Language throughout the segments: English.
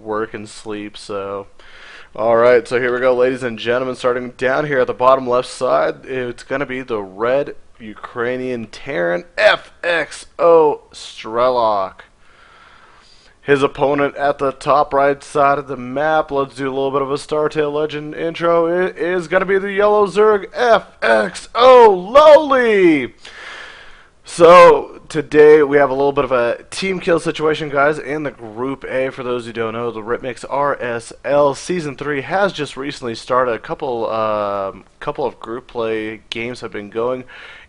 work and sleep. So, alright, so here we go, ladies and gentlemen. Starting down here at the bottom left side, it's going to be the red Ukrainian Terran FXOStrelok. His opponent at the top right side of the map, let's do a little bit of a Startail Legend intro. It is going to be the yellow Zerg FXOLowely. So today we have a little bit of a team kill situation, guys, in the Group A. For those who don't know, the Ritmix RSL Season 3 has just recently started. A couple of group play games have been going,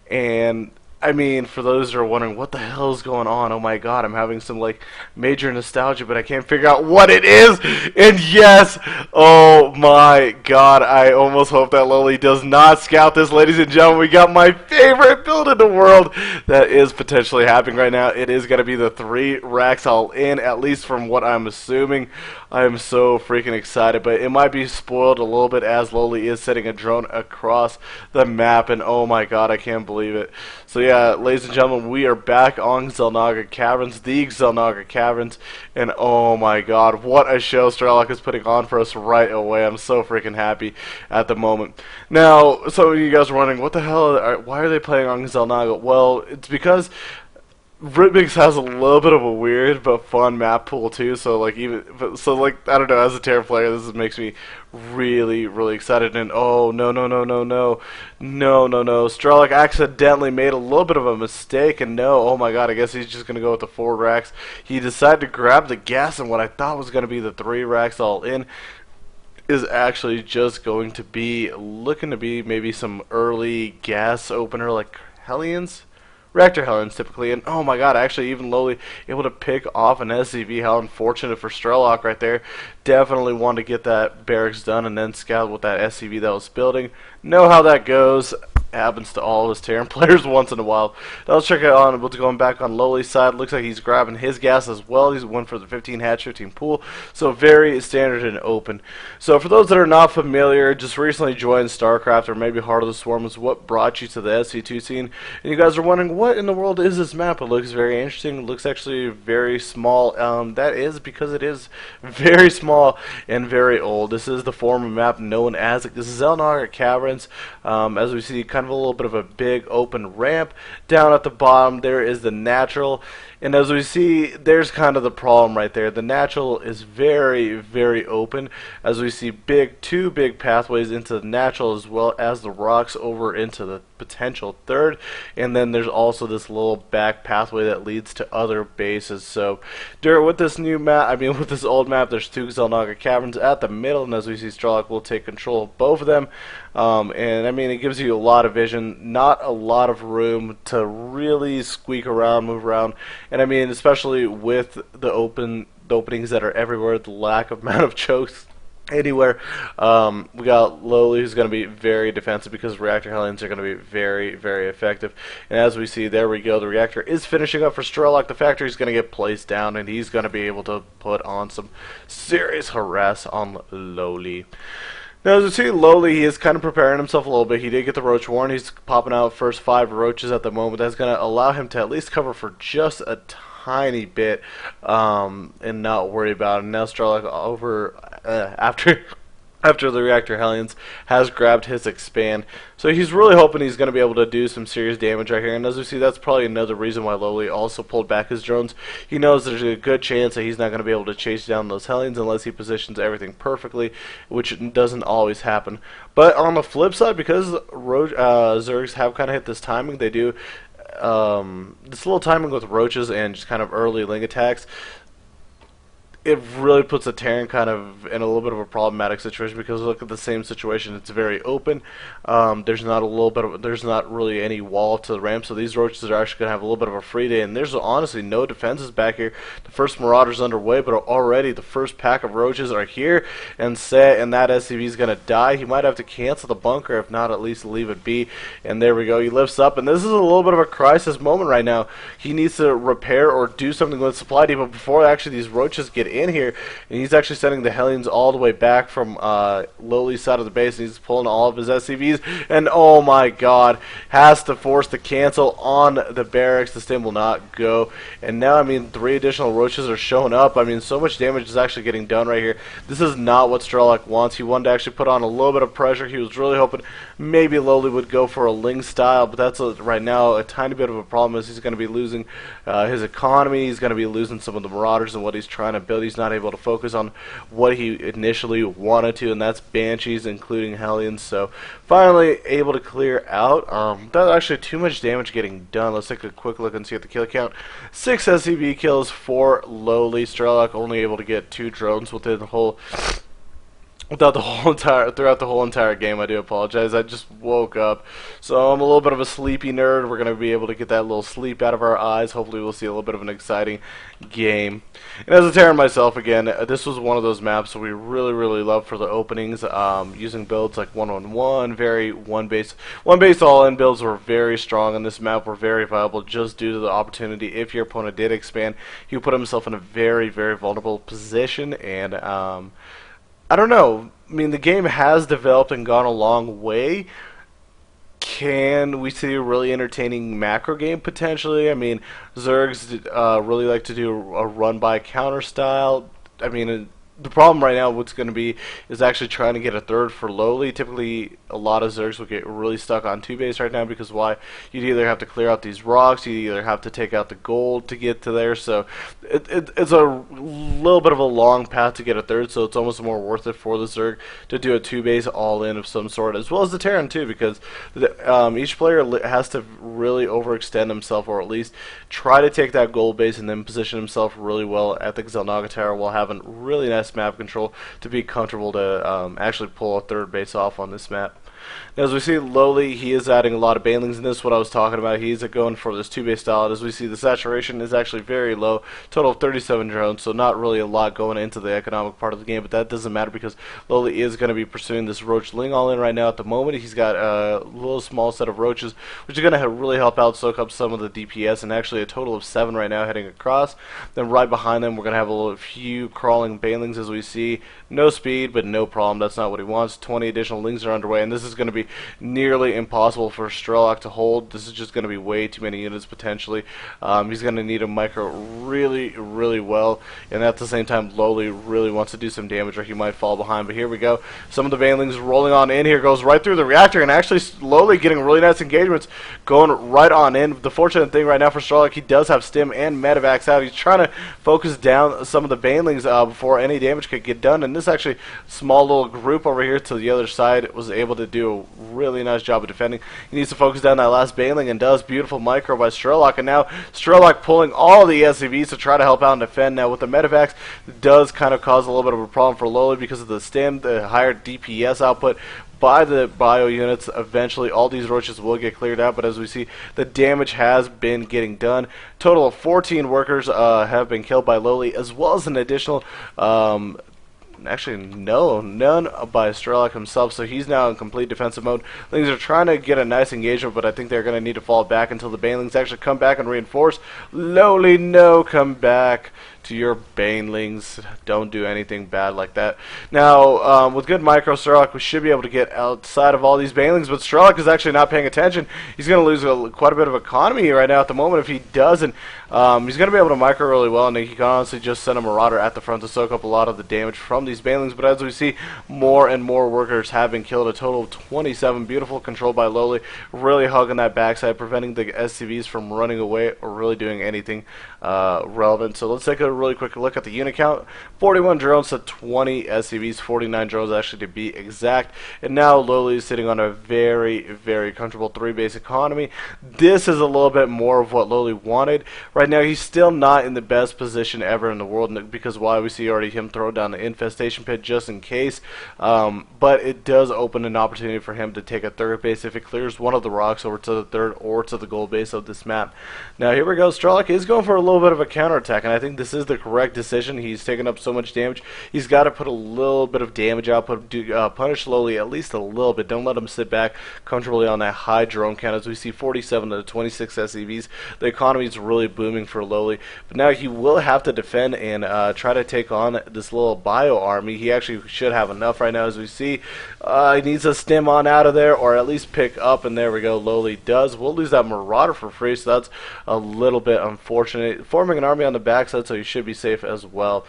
and I mean, for those who are wondering what the hell is going on, oh my god, I'm having some like major nostalgia, but I can't figure out what it is. And yes, oh my god, I almost hope that Lowly does not scout this, ladies and gentlemen. We got my favorite build in the world that is potentially happening right now. It is going to be the 3 racks all in, at least from what I'm assuming. I am so freaking excited, but it might be spoiled a little bit as Lowly is sending a drone across the map, and oh my god, I can't believe it. So yeah, ladies and gentlemen, we are back on Xel'Naga Caverns, the Xel'Naga Caverns, and oh my god, what a show Strelok is putting on for us right away. I'm so freaking happy at the moment. Now, some of you guys are wondering, what the hell, why are they playing on Xel'Naga? Well, it's because Ritmix has a little bit of a weird but fun map pool too, so like I don't know, as a Terran player, this makes me really excited. And oh no, Strelok accidentally made a little bit of a mistake, and oh my god, I guess he's just gonna go with the 4 racks. He decided to grab the gas, and what I thought was gonna be the 3 racks all in is actually just going to be looking to be maybe some early gas opener like Hellions. Reactor Hellions typically, and oh my god, actually even Lowly able to pick off an SCV. How unfortunate for Strelok right there. Definitely want to get that barracks done and then scout with that SCV that was building. Know how that goes. Happens to all of us Terran players once in a while. Now let's check it on. We'll going back on Lowly's side. Looks like he's grabbing his gas as well. He's one for the 15 hatch, 15 pool. So very standard and open. So for those that are not familiar, just recently joined StarCraft or maybe Heart of the Swarm, was what brought you to the SC2 scene. And you guys are wondering, what in the world is this map? It looks very interesting. It looks actually very small. That is because it is very small and very old. This is the former map known as the Xel'Naga Caverns. As we see, kind of a little bit of a big open ramp. Down at the bottom there is the natural, and as we see, there's kind of the problem right there. The natural is very open, as we see 2 big pathways into the natural, as well as the rocks over into the potential 3rd, and then there's also this little back pathway that leads to other bases. So with this new map, with this old map, there's 2 Xel'Naga Caverns at the middle, and as we see, Strelok will take control of both of them. And it gives you a lot of vision, not a lot of room to really squeak around, move around, and especially with the openings that are everywhere, the lack of amount of chokes anywhere. We got Lowly, who's going to be very defensive because Reactor Hellions are going to be very effective. And as we see, there we go, the reactor is finishing up for Strelok. The factory's going to get placed down, and he's going to be able to put on some serious harass on Lowly. Now, as you see, Lowly, he is kind of preparing himself a little bit. He did get the roach warren. He's popping out first 5 roaches at the moment. That's going to allow him to at least cover for just a tiny bit and not worry about it. Now Strelok over after the Reactor Hellions has grabbed his expand. So he's really hoping he's going to be able to do some serious damage right here. And as we see, that's probably another reason why Lowly also pulled back his drones. He knows there's a good chance that he's not going to be able to chase down those Hellions unless he positions everything perfectly, which doesn't always happen. But on the flip side, because Zergs have kind of hit this timing, they do this little timing with roaches and just kind of early ling attacks. It really puts the Terran kind of in a little bit of a problematic situation, because look at the same situation. It's very open. There's not really any wall to the ramp, so these roaches are actually going to have a little bit of a free day. And there's honestly no defenses back here. The first Marauder's underway, but already the first pack of roaches are here and set, and that SCV is going to die. He might have to cancel the bunker, if not at least leave it be. And there we go. He lifts up, and this is a little bit of a crisis moment right now. He needs to repair or do something with supply depot before actually these roaches get in here, and he's actually sending the Hellions all the way back from Lowely's side of the base, and he's pulling all of his SCVs, and oh my god, has to force the cancel on the barracks. The stim will not go, and now, I mean, 3 additional roaches are showing up. I mean, so much damage is actually getting done right here. This is not what Strelok wants. He wanted to actually put on a little bit of pressure. He was really hoping maybe Lowely would go for a Ling style, but that's right now a tiny bit of a problem, as he's going to be losing his economy. He's going to be losing some of the Marauders and what he's trying to build. He's not able to focus on what he initially wanted to, and that's Banshees, including Hellions. So finally able to clear out. That's actually too much damage getting done. Let's take a quick look and see at the kill count. 6 SCV kills for Lowely. Strelok only able to get 2 drones within the whole throughout the whole entire game. I do apologize. I just woke up, so I'm a little bit of a sleepy nerd. We're gonna be able to get that little sleep out of our eyes. Hopefully, we'll see a little bit of an exciting game. And as a Terran myself, again, this was one of those maps that we really love for the openings. Using builds like 1-1-1, very one base all-in builds were very strong on this map. Were very viable just due to the opportunity. If your opponent did expand, he would put himself in a very vulnerable position, and I don't know. I mean, the game has developed and gone a long way. Can we see a really entertaining macro game potentially? I mean, Zergs really like to do a run by counter style. I mean, the problem right now, what's going to be, is actually trying to get a third for Lowely. Typically, a lot of Zergs will get really stuck on 2 base right now, because why? You'd either have to clear out these rocks, you either have to take out the gold to get to there. So it's a little bit of a long path to get a third. So it's almost more worth it for the Zerg to do a 2 base all in of some sort, as well as the Terran too, because each player has to really overextend himself, or at least try to take that gold base and then position himself really well at the Xel'Naga Tower, while having really nice map control to be comfortable to actually pull a 3rd base off on this map. Now, as we see, Lowely, he is adding a lot of banelings in this. What I was talking about, he's going for this 2 base style. As we see, the saturation is actually very low, total of 37 drones, so not really a lot going into the economic part of the game, but that doesn't matter, because Lowely is going to be pursuing this Roach Ling all in right now. At the moment, he's got a little small set of roaches, which are going to really help out soak up some of the DPS, and actually a total of 7 right now heading across. Then right behind them, we're going to have a few crawling banelings, as we see. No speed, but no problem. That's not what he wants. 20 additional Lings are underway, and this is going to be nearly impossible for Strelok to hold. This is just going to be way too many units potentially. He's going to need a micro really well, and at the same time, Lowely really wants to do some damage, or he might fall behind. But here we go. Some of the banelings rolling on in here, goes right through the reactor, and actually slowly getting really nice engagements going right on in. The fortunate thing right now for Strelok, he does have stim and medevacs out. He's trying to focus down some of the banelings before any damage could get done, and this actually small little group over here to the other side was able to do a really nice job of defending. He needs to focus down that last baneling, and does. Beautiful micro by Strelok, and now Strelok pulling all the SCVs to try to help out and defend. Now with the medevacs, does kind of cause a little bit of a problem for Lowely because of the stim, the higher DPS output by the bio units. Eventually all these roaches will get cleared out, but as we see, the damage has been getting done. Total of 14 workers have been killed by Lowely, as well as an additional actually none by Strelok himself, so he's now in complete defensive mode. Things are trying to get a nice engagement, but I think they're going to need to fall back until the banelings actually come back and reinforce. Lowely, no, come back to your banelings. Don't do anything bad like that. Now, with good micro, Strelok, we should be able to get outside of all these banelings, but Strelok is actually not paying attention. He's going to lose quite a bit of economy right now at the moment if he doesn't. He's going to be able to micro really well, and he can honestly just send a Marauder at the front to soak up a lot of the damage from these banelings. But as we see, more and more workers have been killed, a total of 27. Beautiful control by Lowely, really hugging that backside, preventing the SCVs from running away or really doing anything relevant. So let's take a really quick look at the unit count. 41 drones to 20 SCVs, 49 drones actually to be exact. And now Lowely is sitting on a very comfortable 3 base economy. This is a little bit more of what Lowely wanted. Right now he's still not in the best position ever in the world, because why, we see already him throw down the infestation pit just in case. But it does open an opportunity for him to take a 3rd base if it clears one of the rocks over to the 3rd or to the gold base of this map. Now here we go. Strelok is going for a little bit of a counterattack, and I think this is is the correct decision. He's taken up so much damage. He's got to put a little bit of damage output, punish Lowely at least a little bit. Don't let him sit back comfortably on that high drone count. As we see 47 to 26 SCVs, the economy is really booming for Lowely. But now he will have to defend and try to take on this little bio army. He actually should have enough right now, as we see. He needs to stem on out of there, or at least pick up, and there we go. Lowely does. We'll lose that Marauder for free, so that's a little bit unfortunate. Forming an army on the backside, so you should be safe as well.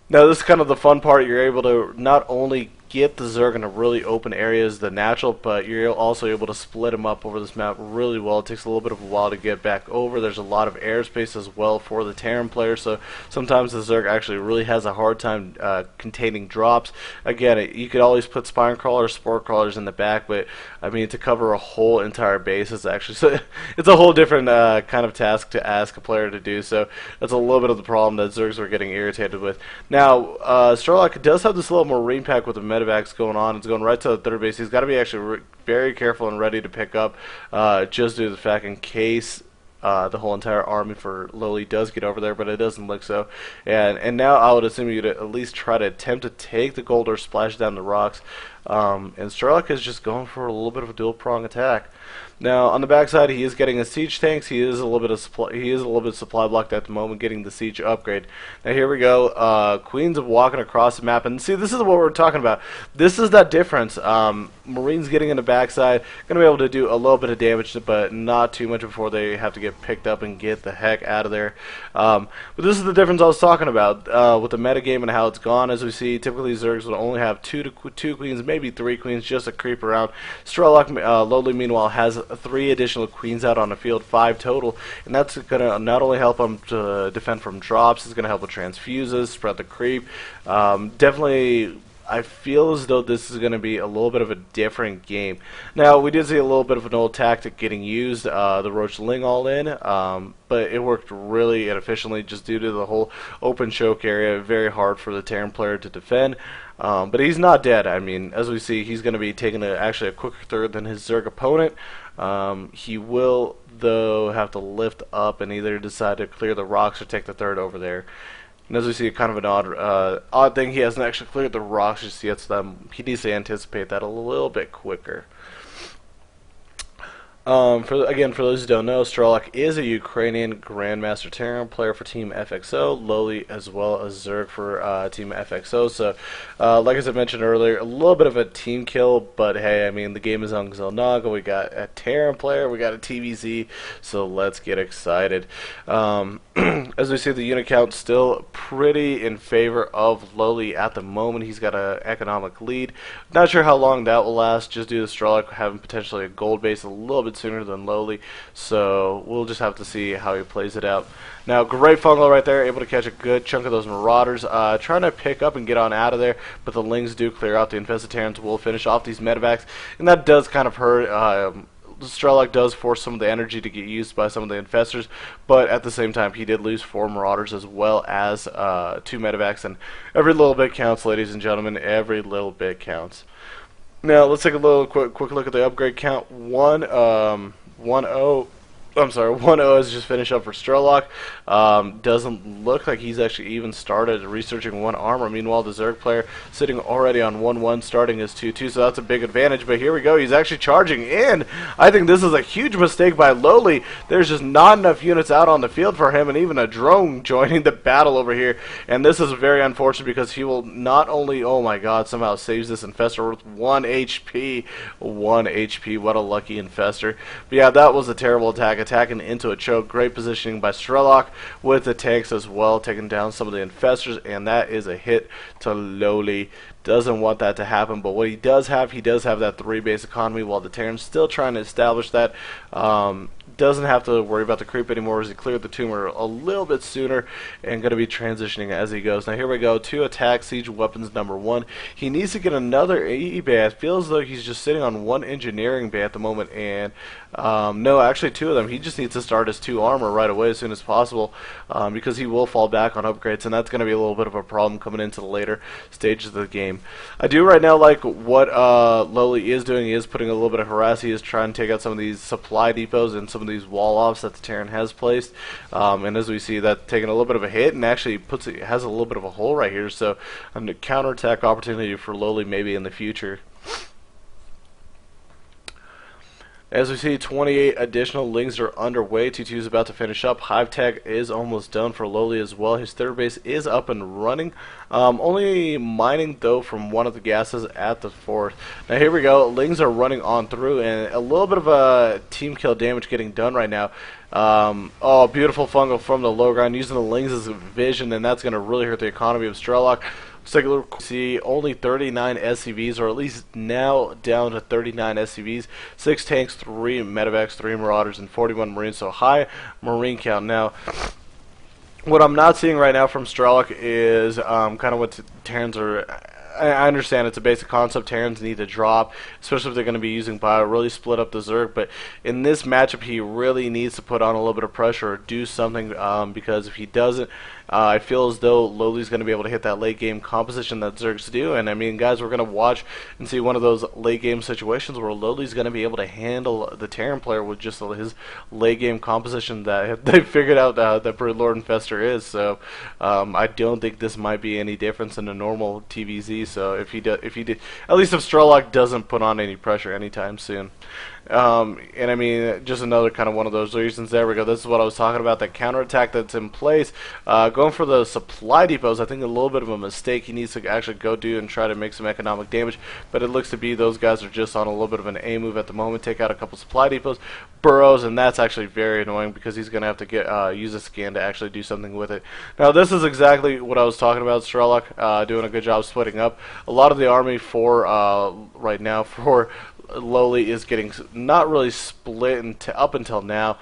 Now, this is kind of the fun part. You're able to not only get the Zerg in a really open area as the natural, but you're also able to split them up over this map really well. It takes a little bit of a while to get back over. There's a lot of airspace as well for the Terran player, so sometimes the Zerg actually really has a hard time containing drops. Again, you could always put spine crawlers, spore crawlers in the back, but I mean, to cover a whole entire base is actually it's a whole different kind of task to ask a player to do. So that's a little bit of the problem that Zergs were getting irritated with. Now, Strelok does have this little Marine pack with the medevacs going on. It's going right to the third base. He's got to be actually very careful and ready to pick up, just due to the fact in case the whole entire army for Lowely does get over there, but it doesn't look so. And now I would assume you'd at least try to attempt to take the gold or splash down the rocks. And Strelok is just going for a little bit of a dual prong attack. Now on the backside, he is getting a siege tanks. He is a little bit of supply blocked at the moment, getting the siege upgrade. Now here we go. Queens of walking across the map, and see, this is what we're talking about. This is that difference. Marines getting in the backside, gonna be able to do a little bit of damage, but not too much before they have to get picked up and get the heck out of there. But this is the difference I was talking about with the metagame and how it's gone. As we see, typically Zergs will only have two queens, maybe 3 queens, just to creep around. Strelok, Lowely, meanwhile, has 3 additional queens out on the field, 5 total, and that's going to not only help them to defend from drops, it's going to help with transfuses, spread the creep. Definitely, I feel as though this is going to be a little bit of a different game. Now, we did see a little bit of an old tactic getting used, the Roach Ling all in, but it worked really inefficiently just due to the whole open choke area. Very hard for the Terran player to defend. But he's not dead. I mean, as we see, he's going to be taking actually a quicker third than his Zerg opponent. He will, though, have to lift up and either decide to clear the rocks or take the third over there. And as we see, kind of an odd thing, he hasn't actually cleared the rocks just yet, so he needs to anticipate that a little bit quicker. For those who don't know, Strelok is a Ukrainian Grandmaster Terran player for Team FXOLowely, as well as Zerg for Team FXO. So, like I mentioned earlier, a little bit of a team kill, but hey, I mean, the game is on Xelnaga. We got a Terran player, we got a TVZ, so let's get excited. As we see, the unit count still pretty in favor of Lowely at the moment. He's got an economic lead. Not sure how long that will last, just due to Strelok having potentially a gold base a little bit sooner than Lowely, so we'll just have to see how he plays it out. Now, great fungal right there, able to catch a good chunk of those Marauders, trying to pick up and get on out of there, but the Lings do clear out. The Infested Terrans will finish off these medevacs, and that does kind of hurt. Strelok does force some of the energy to get used by some of the infestors, but at the same time, he did lose 4 Marauders as well as 2 medevacs, and every little bit counts, ladies and gentlemen. Every little bit counts. Now, let's take a little quick look at the upgrade count. 1-0 has just finished up for Strelok. Doesn't look like he's actually even started researching 1 armor. Meanwhile, the Zerg player sitting already on 1-1, starting as 2-2, so that's a big advantage. But here we go, he's actually charging in. I think this is a huge mistake by Lowely. There's just not enough units out on the field for him, and even a drone joining the battle over here. And this is very unfortunate because he will not only, oh my god, somehow saves this infestor with 1 HP. 1 HP, what a lucky infestor. But yeah, that was a terrible attack. Attacking into a choke. Great positioning by Strelok with the tanks as well, taking down some of the infestors, and that is a hit to Lowely. Doesn't want that to happen, but what he does have that 3 base economy, while the Terran's still trying to establish that. Doesn't have to worry about the creep anymore as he cleared the tumor a little bit sooner and going to be transitioning as he goes. Now here we go, 2 attack siege weapons number 1. He needs to get another AE bay. It feels though he's just sitting on 1 engineering bay at the moment, and no, actually 2 of them. He just needs to start his 2 armor right away as soon as possible, because he will fall back on upgrades, and that's going to be a little bit of a problem coming into the later stages of the game. I do right now like what Lowely is doing. He is putting a little bit of harass. He is trying to take out some of these supply depots and some some of these wall offs that the Terran has placed. And as we see, that taking a little bit of a hit and actually has a little bit of a hole right here. So a counterattack opportunity for Lowely maybe in the future. As we see, 28 additional lings are underway. T2 is about to finish up. Hive tag is almost done for Lowely as well. His third base is up and running. Only mining, though, from one of the gases at the fourth. Now, here we go. Lings are running on through, and a little bit of a team kill damage getting done right now. Oh, beautiful fungal from the low ground, using the lings as a vision, and that's going to really hurt the economy of Strelok. Let's take a look. See, only 39 SCVs, or at least now down to 39 SCVs, 6 tanks, 3 medevacs, 3 marauders, and 41 marines. So high marine count. Now, what I'm not seeing right now from Strelok is kind of what Terrans are. I understand it's a basic concept. Terrans need to drop, especially if they're going to be using bio, really split up the Zerg. But in this matchup, he really needs to put on a little bit of pressure or do something, because if he doesn't, I feel as though Lowely's going to be able to hit that late game composition that Zergs do. And I mean, guys, we're going to watch and see one of those late game situations where Lowely's going to be able to handle the Terran player with just his late game composition that they figured out that Broodlord Infestor is. So I don't think this might be any difference in a normal TVZ. So if he did, at least if Strelok doesn't put on any pressure anytime soon. And I mean, just another kind of one of those reasons. There we go. This is what I was talking about, that counterattack that's in place. Going for the supply depots, I think a little bit of a mistake. He needs to actually go do and try to make some economic damage, but it looks to be those guys are just on a little bit of an A move at the moment. Take out a couple supply depots, burrows, and that's actually very annoying because he's going to have to get use a scan to actually do something with it. Now, this is exactly what I was talking about. Strelok doing a good job splitting up. A lot of the army for right now for Lowely is getting not really split up until now.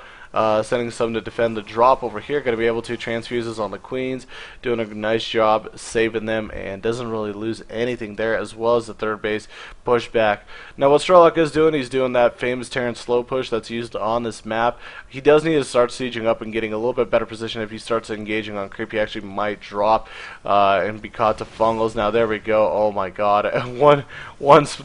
Sending some to defend the drop over here. Going to be able to transfuses on the queens. Doing a nice job saving them, and doesn't really lose anything there, as well as the third base push back. Now what Strelok is doing, he's doing that famous Terran slow push that's used on this map. He does need to start sieging up and getting a little bit better position. If he starts engaging on creep, he actually might drop and be caught to fungals. Now there we go. Oh my god.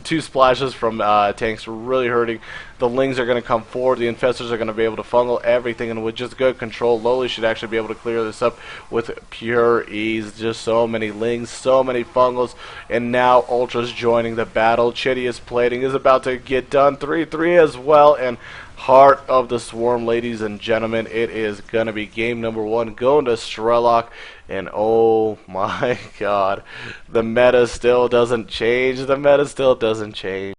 Two splashes from tanks really hurting. The lings are going to come forward. The infestors are going to be able to fungal everything, and with just good control, Lowely should actually be able to clear this up with pure ease. Just so many lings, so many fungals, and now Ultra's joining the battle. Chidious plating is about to get done. 3-3 as well, and Heart of the Swarm, ladies and gentlemen, it is going to be game number 1 going to Strelok, and oh my god, the meta still doesn't change. The meta still doesn't change.